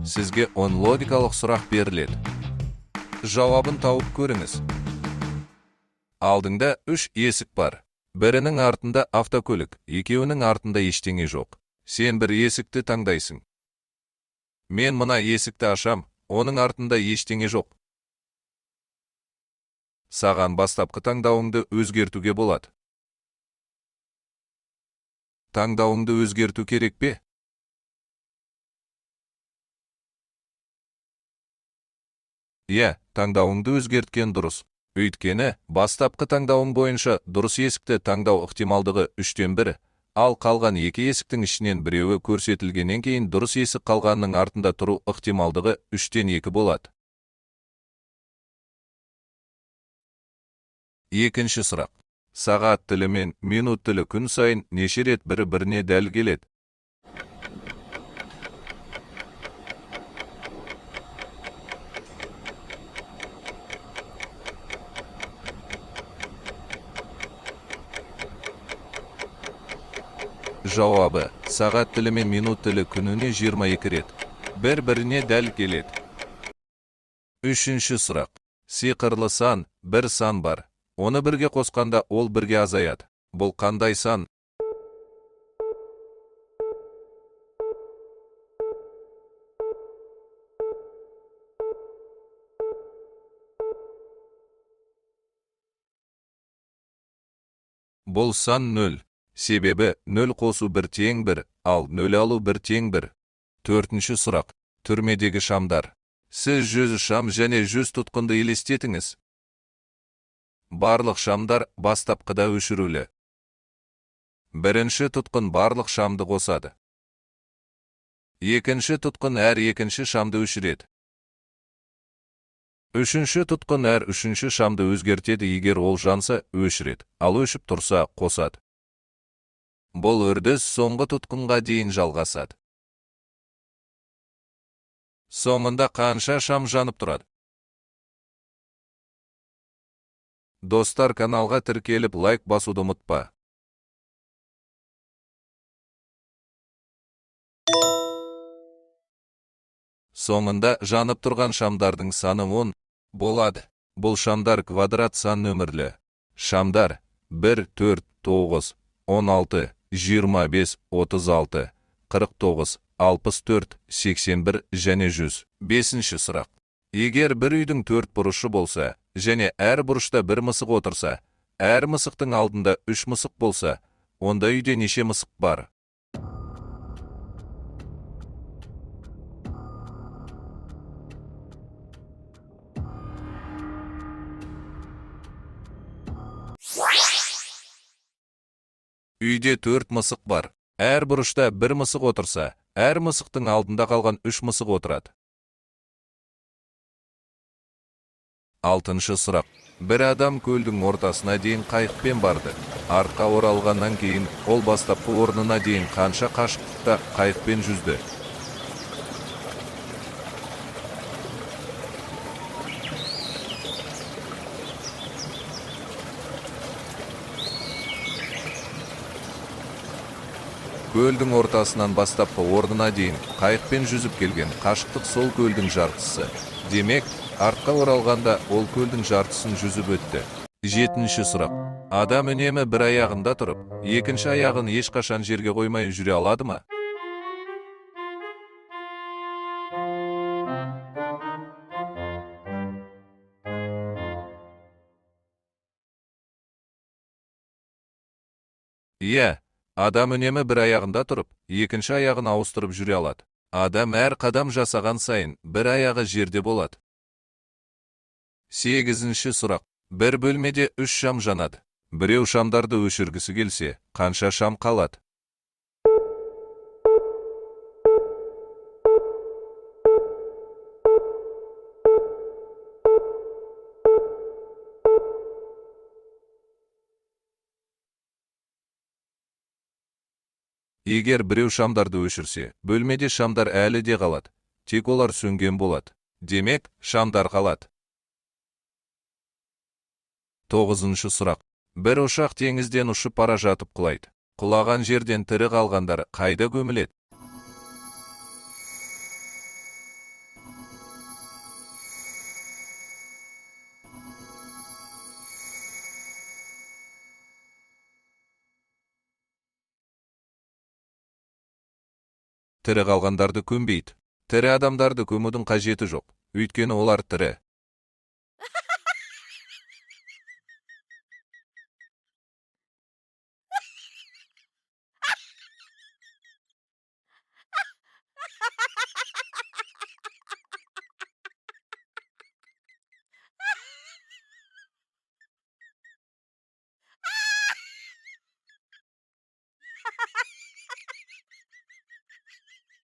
Сізге 10 логикалық сұрақ беріледі. Жауабын тауып көріңіз. Алдыңда 3 есік бар. Бірінің артында автокөлік, екеуінің артында ештеңе жоқ. Сен бір есікті таңдайсың. Мен мына есікті ашам, оның артында ештеңе жоқ. Саған бастапқы таңдауыңды өзгертуге болады. Таңдауыңды өзгерту керек пе? Таңдауыңды өзгерткен дұрыс. Өйткені, бастапқы таңдауың бойынша дұрыс есікті таңдау ықтималдығы 3-тен 1, ал қалған 2 есіктің ішінен біреуі көрсетілгеннен кейін дұрыс есік қалғанның артында тұру ықтималдығы 3-тен 2 болады. Екінші сұрақ. Сағат тілі мен минут тілі күн сайын неше рет бірі-біріне дәл келеді? Жауабы, сағат тілі мен минут тілі күніне 22 рет. Бір-біріне дәл келеді. Үшінші сұрақ. Сиқырлы сан, бір сан бар. Оны бірге қосқанда ол бірге азаяды. Бұл қандай сан? Бұл сан 0. Себебі 0 қосу 1 тең 1, ал 0 алу 1 тең 1. Төртінші сұрақ. Түрмедегі шамдар. Сіз 100 шам және 100 тұтқынды елестетіңіз. Барлық шамдар бастапқыда өшірулі. Бірінші тұтқын барлық шамды қосады. Екінші тұтқын әр екінші шамды өшіреді. Үшінші тұтқын әр үшінші шамды өзгертеді, егер ол жанса өшіреді, ал өшіп тұрса қосады. Бұл үрдіс соңғы тұтқынға дейін жалғасады. Соңында қанша шам жанып тұрады? Достар, каналға тіркеліп лайк басуды ұмытпа. Соңында жанып тұрған шамдардың саны 10 болады. Бұл шамдар квадрат сан нөмірлі. Шамдар 1, 4, 9, 16, 25, 36, 49, 64, 81 және 100. Бесінші сұрақ. Егер бір үйдің 4 бұрышы болса, және әр бұрышта 1 мысық отырса, әр мысықтың алдында 3 мысық болса, онда үйде неше мысық бар? Үйде 4 мысық бар. Әр бұрышта 1 мысық отырса, әр мысықтың алдында қалған 3 мысық отырады. Алтыншы сұрақ. Бір адам көлдің ортасына дейін қайықпен барды. Артқа оралғаннан кейін ол бастапқы орнына дейін қанша қашықтықта қайықпен жүзді? Көлдің ортасынан бастапқы орнына дейін қайықпен жүзіп келген қашықтық сол көлдің жартысы. Демек, артқа оралғанда ол көлдің жартысын жүзіп өтті. Жетінші сұрақ. Адам үнемі бір аяғында тұрып, екінші аяғын ешқашан жерге қоймай жүре алады ма? Адам үнемі бір аяғында тұрып, екінші аяғын ауыстырып жүре алады. Адам әр қадам жасаған сайын бір аяғы жерде болады. Сегізінші сұрақ. Бір бөлмеде 3 шам жанады. Біреу шамдарды өшіргісі келсе, қанша шам қалады? Егер біреу шамдарды өшірсе, бөлмеде шамдар әлі де қалады. Тек олар сөнген болады. Демек, шамдар қалады. Тоғызыншы сұрақ. Бір ұшақ теңізден ұшып бара жатып құлайды. Құлаған жерден тірі қалғандар қайда көміледі? Тірі қалғандарды көмбейді. Тірі адамдарды көмудің қажеті жоқ, өйткені олар тірі.